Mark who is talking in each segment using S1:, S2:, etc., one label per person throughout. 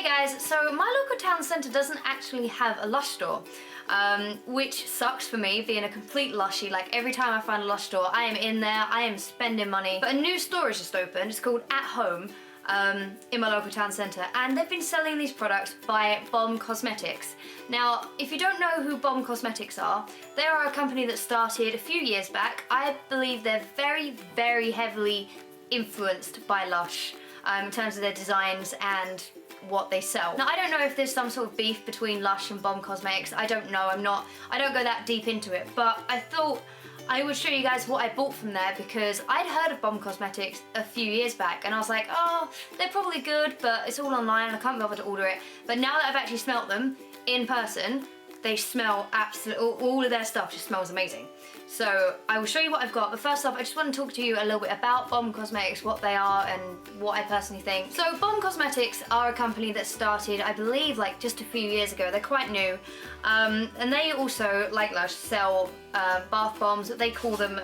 S1: Hey guys, so my local town centre doesn't actually have a Lush store, which sucks for me, being a complete Lushie. Like every time I find a Lush store, I am in there, I am spending money. But a new store has just opened, it's called At Home, in my local town centre, and they've been selling these products by Bomb Cosmetics. Now, if you don't know who Bomb Cosmetics are, they are a company that started a few years back. I believe they're very, very heavily influenced by Lush in terms of their designs and what they sell. Now, I don't know if there's some sort of beef between Lush and Bomb Cosmetics. I don't know, I don't go that deep into it, but I thought I would show you guys what I bought from there because I'd heard of Bomb Cosmetics a few years back and I was like, oh, they're probably good, but it's all online and I can't bother to order it. But now that I've actually smelt them in person, they smell absolutely, all of their stuff just smells amazing. So I will show you what I've got, but first off, I just want to talk to you a little bit about Bomb Cosmetics, what they are and what I personally think. So Bomb Cosmetics are a company that started, I believe, like just a few years ago. They're quite new. And they also, like Lush, sell bath bombs. They call them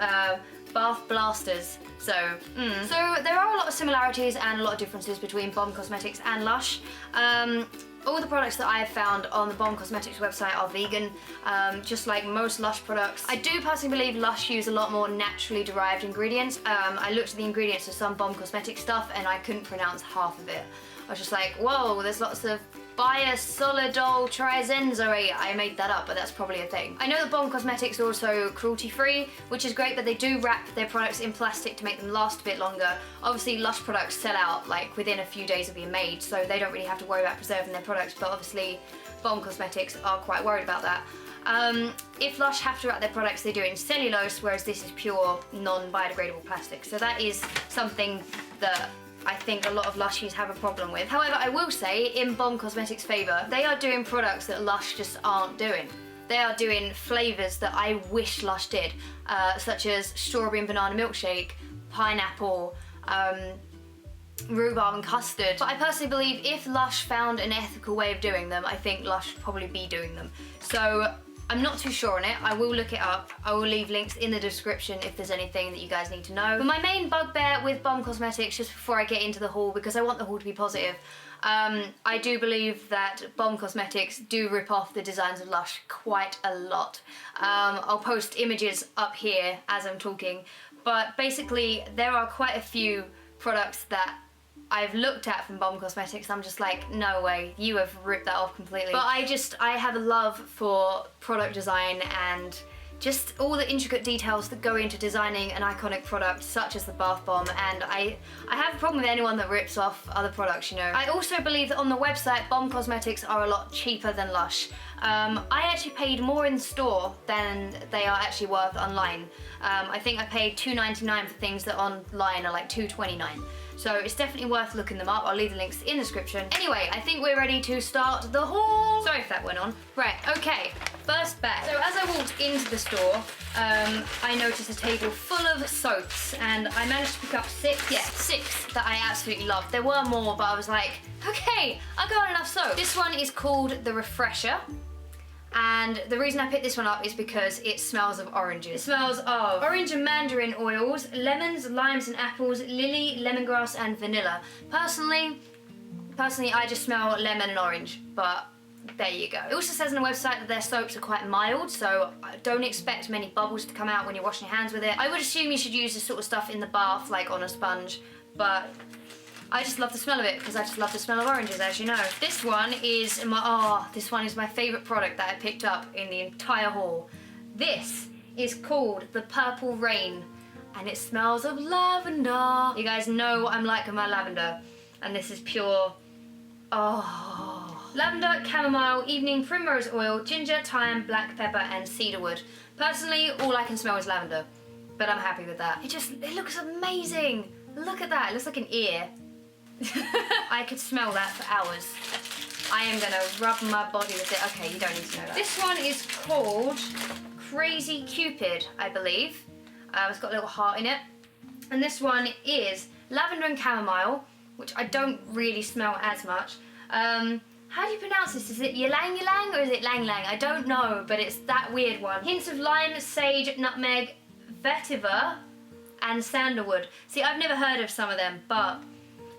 S1: bath blasters. So there are a lot of similarities and a lot of differences between Bomb Cosmetics and Lush. All the products that I have found on the Bomb Cosmetics website are vegan, just like most Lush products. I do personally believe Lush use a lot more naturally derived ingredients. I looked at the ingredients of some Bomb Cosmetics stuff and I couldn't pronounce half of it. I was just like, whoa, there's lots of biosolidyl tribenzoate. I made that up, but that's probably a thing. I know that Bomb Cosmetics are also cruelty-free, which is great, but they do wrap their products in plastic to make them last a bit longer. Obviously, Lush products sell out like within a few days of being made, so they don't really have to worry about preserving their products, but obviously Bomb Cosmetics are quite worried about that. If Lush have to wrap their products, they do it in cellulose, whereas this is pure non-biodegradable plastic. So that is something that I think a lot of Lushies have a problem with. However, I will say, in Bomb Cosmetics' favour, they are doing products that Lush just aren't doing. They are doing flavours that I wish Lush did, such as strawberry and banana milkshake, pineapple, rhubarb and custard. But I personally believe if Lush found an ethical way of doing them, I think Lush would probably be doing them. So I'm not too sure on it. I will look it up. I will leave links in the description if there's anything that you guys need to know. But my main bugbear with Bomb Cosmetics, just before I get into the haul, because I want the haul to be positive, I do believe that Bomb Cosmetics do rip off the designs of Lush quite a lot. I'll post images up here as I'm talking, but basically there are quite a few products that I've looked at from Bomb Cosmetics, I'm just like, no way, you have ripped that off completely. But I have a love for product design and just all the intricate details that go into designing an iconic product such as the bath bomb, and I have a problem with anyone that rips off other products, you know. I also believe that on the website, Bomb Cosmetics are a lot cheaper than Lush. I actually paid more in store than they are actually worth online. I think I paid $2.99 for things that online are like $2.29. So it's definitely worth looking them up. I'll leave the links in the description. Anyway, I think we're ready to start the haul. Sorry if that went on. Right, okay, first bag. So as I walked into the store, I noticed a table full of soaps and I managed to pick up six that I absolutely loved. There were more, but I was like, okay, I got enough soap. This one is called The Refresher. And the reason I picked this one up is because it smells of oranges. It smells of orange and mandarin oils, lemons, limes and apples, lily, lemongrass and vanilla. Personally, I just smell lemon and orange, but there you go. It also says on the website that their soaps are quite mild, so don't expect many bubbles to come out when you're washing your hands with it. I would assume you should use this sort of stuff in the bath, like on a sponge, but I just love the smell of it because I just love the smell of oranges, as you know. This one is my favourite product that I picked up in the entire haul. This is called the Purple Rain and it smells of lavender. You guys know I'm like my lavender, and this is pure, lavender, chamomile, evening primrose oil, ginger, thyme, black pepper and cedarwood. Personally, all I can smell is lavender, but I'm happy with that. It looks amazing. Look at that, it looks like an ear. I could smell that for hours. I am gonna rub my body with it. Okay, you don't need to know that. This one is called Crazy Cupid, I believe. It's got a little heart in it. And this one is lavender and chamomile, which I don't really smell as much. How do you pronounce this? Is it ylang ylang or is it lang lang? I don't know, but it's that weird one. Hints of lime, sage, nutmeg, vetiver, and sandalwood. See, I've never heard of some of them, but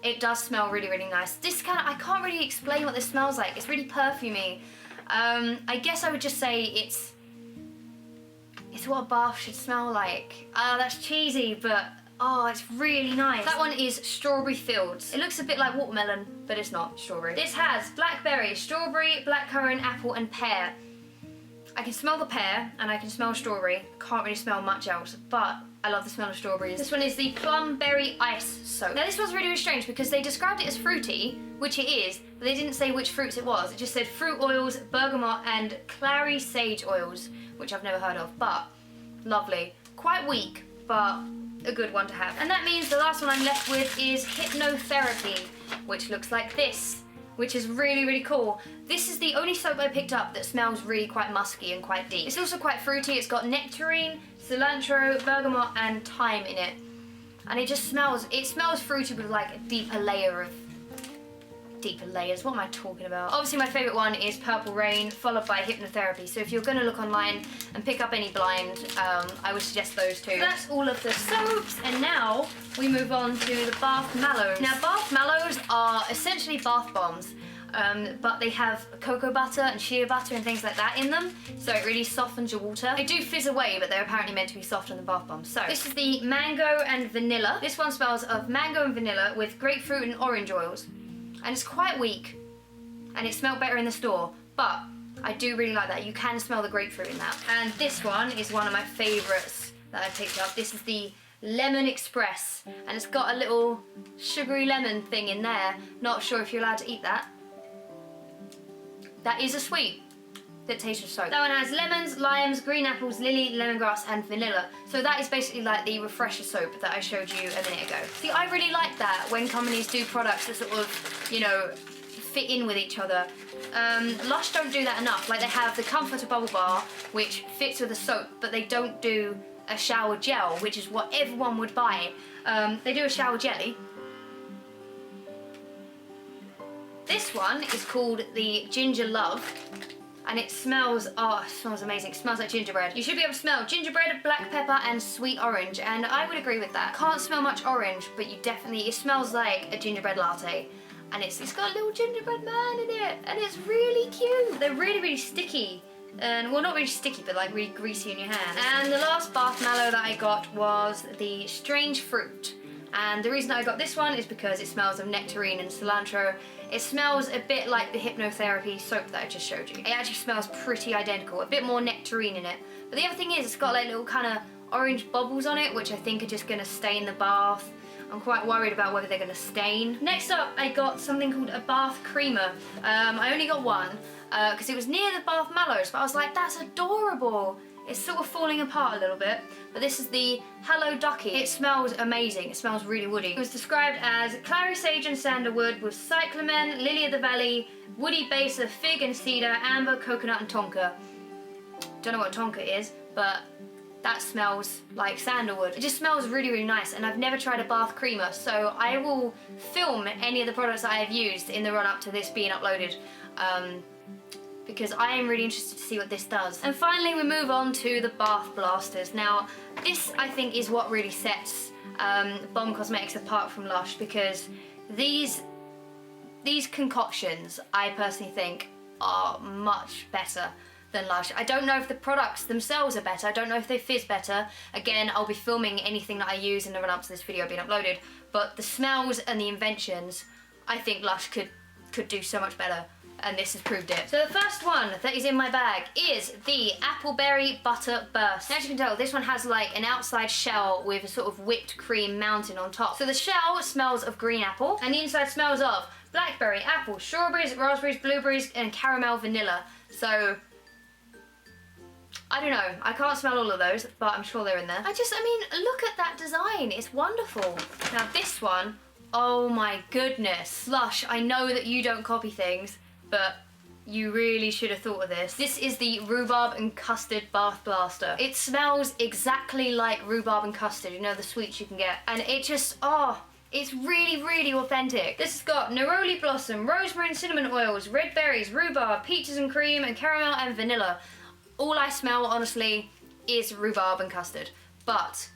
S1: it does smell really, really nice. This I can't really explain what this smells like. It's really perfumey. I guess I would just say it's what a bath should smell like. That's cheesy, but oh, it's really nice. That one is Strawberry Fields. It looks a bit like watermelon, but it's not strawberry. This has blackberry, strawberry, blackcurrant, apple, and pear. I can smell the pear and I can smell strawberry. Can't really smell much else, but I love the smell of strawberries. This one is the Plum Berry Ice Soap. Now this one's really, really strange because they described it as fruity, which it is, but they didn't say which fruits it was. It just said fruit oils, bergamot, and clary sage oils, which I've never heard of, but lovely. Quite weak, but a good one to have. And that means the last one I'm left with is Hypnotherapy, which looks like this, which is really, really cool. This is the only soap I picked up that smells really quite musky and quite deep. It's also quite fruity. It's got nectarine, cilantro, bergamot, and thyme in it. And it smells fruity with like a deeper layers. What am I talking about? Obviously my favorite one is Purple Rain, followed by Hypnotherapy. So if you're gonna look online and pick up any blind, I would suggest those two. So that's all of the soaps, and now we move on to the bath mallows. Now bath mallows are essentially bath bombs, but they have cocoa butter and shea butter and things like that in them, so it really softens your water. They do fizz away, but they're apparently meant to be softer than the bath bombs. So this is the mango and vanilla. This one smells of mango and vanilla with grapefruit and orange oils. And it's quite weak, and it smelled better in the store, but I do really like that. You can smell the grapefruit in that. And this one is one of my favourites that I picked up. This is the Lemon Express, and it's got a little sugary lemon thing in there. Not sure if you're allowed to eat that. That is a sweet that tastes of soap. That one has lemons, limes, green apples, lily, lemongrass, and vanilla. So that is basically like the refresher soap that I showed you a minute ago. See, I really like that when companies do products that sort of, you know, fit in with each other. Lush don't do that enough. Like they have the Comforter Bubble Bar, which fits with the soap, but they don't do a shower gel, which is what everyone would buy. They do a shower jelly. This one is called the Ginger Love. And it smells, oh, it smells amazing. It smells like gingerbread. You should be able to smell gingerbread, black pepper, and sweet orange. And I would agree with that. Can't smell much orange, but it smells like a gingerbread latte. And it's got a little gingerbread man in it. And it's really cute. They're really, really sticky. And, well, not really sticky, but like really greasy in your hands. And the last bath mallow that I got was the Strange Fruit. And the reason I got this one is because it smells of nectarine and cilantro. It smells a bit like the Hypnotherapy soap that I just showed you. It actually smells pretty identical, a bit more nectarine in it. But the other thing is it's got like little kind of orange bubbles on it, which I think are just gonna stain the bath. I'm quite worried about whether they're gonna stain. Next up, I got something called a bath creamer. I only got one because it was near the bath mallows, but I was like, that's adorable. It's sort of falling apart a little bit, but this is the Hello Ducky. It smells amazing. It smells really woody. It was described as clary sage and sandalwood with cyclamen, lily of the valley, woody base of fig and cedar, amber, coconut, and tonka. Don't know what tonka is, but that smells like sandalwood. It just smells really, really nice, and I've never tried a bath creamer, so I will film any of the products that I have used in the run-up to this being uploaded. Because I am really interested to see what this does. And finally we move on to the bath blasters. Now this I think is what really sets Bomb Cosmetics apart from Lush, because these concoctions I personally think are much better than Lush. I don't know if the products themselves are better, I don't know if they fizz better. Again, I'll be filming anything that I use in the run up to this video being uploaded, but the smells and the inventions, I think Lush could do so much better. And this has proved it. So the first one that is in my bag is the Appleberry Butter Burst. As you can tell, this one has like an outside shell with a sort of whipped cream mountain on top. So the shell smells of green apple, and the inside smells of blackberry, apple, strawberries, raspberries, blueberries, and caramel vanilla. So, I don't know, I can't smell all of those, but I'm sure they're in there. I mean, look at that design, it's wonderful. Now this one, oh my goodness. Lush, I know that you don't copy things, but you really should have thought of this. This is the Rhubarb and Custard Bath Blaster. It smells exactly like rhubarb and custard, you know, the sweets you can get. And it just, oh, it's really, really authentic. This has got neroli blossom, rosemary and cinnamon oils, red berries, rhubarb, peaches and cream, and caramel and vanilla. All I smell, honestly, is rhubarb and custard. But,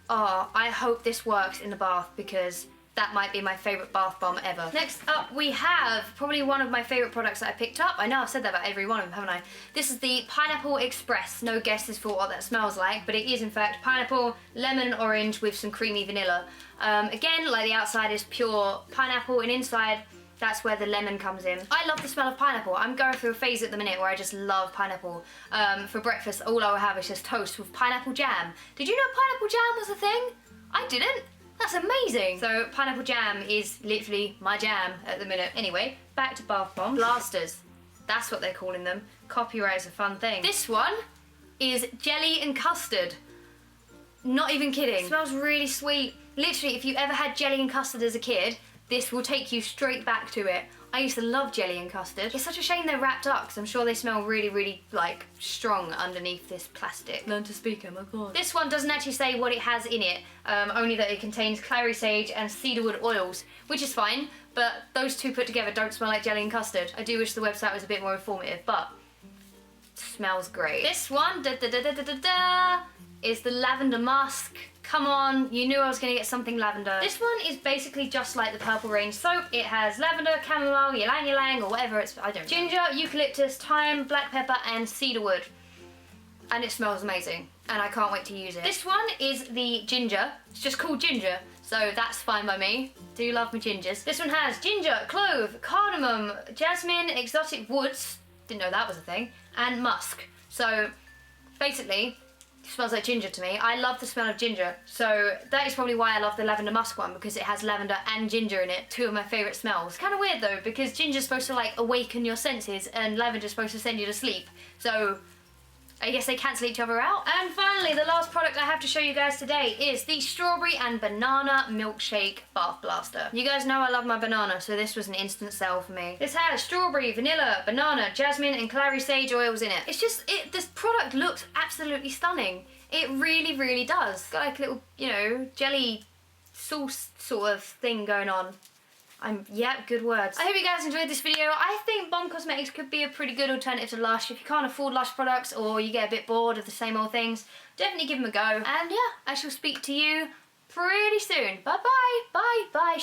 S1: oh, I hope this works in the bath, because that might be my favourite bath bomb ever. Next up we have probably one of my favourite products that I picked up. I know I've said that about every one of them, haven't I? This is the Pineapple Express. No guesses for what that smells like, but it is in fact pineapple, lemon and orange with some creamy vanilla. Again, like the outside is pure pineapple and inside that's where the lemon comes in. I love the smell of pineapple. I'm going through a phase at the minute where I just love pineapple. For breakfast, all I will have is just toast with pineapple jam. Did you know pineapple jam was a thing? I didn't. That's amazing. So pineapple jam is literally my jam at the minute. Anyway, back to bath bombs. Blasters. That's what they're calling them. Copyright is a fun thing. This one is jelly and custard. Not even kidding. It smells really sweet. Literally, if you ever had jelly and custard as a kid, this will take you straight back to it. I used to love jelly and custard. It's such a shame they're wrapped up because I'm sure they smell really, really like strong underneath this plastic. Learn to speak, oh my god. This one doesn't actually say what it has in it, only that it contains clary sage and cedarwood oils, which is fine, but those two put together don't smell like jelly and custard. I do wish the website was a bit more informative, but it smells great. This one, is the lavender musk. Come on, you knew I was gonna get something lavender. This one is basically just like the Purple Rain soap. It has lavender, chamomile, ylang ylang, or whatever it's, I don't know. Ginger, eucalyptus, thyme, black pepper, and cedarwood. And it smells amazing, and I can't wait to use it. This one is the ginger. It's just called ginger, so that's fine by me. Do love my gingers. This one has ginger, clove, cardamom, jasmine, exotic woods, didn't know that was a thing, and musk. So basically, it smells like ginger to me. I love the smell of ginger, so that is probably why I love the lavender musk one, because it has lavender and ginger in it, two of my favourite smells. Kind of weird though, because ginger's supposed to like awaken your senses and lavender's supposed to send you to sleep, so I guess they cancel each other out. And finally, the last product I have to show you guys today is the Strawberry and Banana Milkshake Bath Blaster. You guys know I love my banana, so this was an instant sell for me. This has strawberry, vanilla, banana, jasmine, and clary sage oils in it. It's just, this product looks absolutely stunning. It really, really does. It's got like a little, you know, jelly sauce sort of thing going on. Yeah, good words. I hope you guys enjoyed this video. I think Bomb Cosmetics could be a pretty good alternative to Lush. If you can't afford Lush products or you get a bit bored of the same old things, definitely give them a go. And yeah, I shall speak to you pretty soon. Bye bye, bye bye.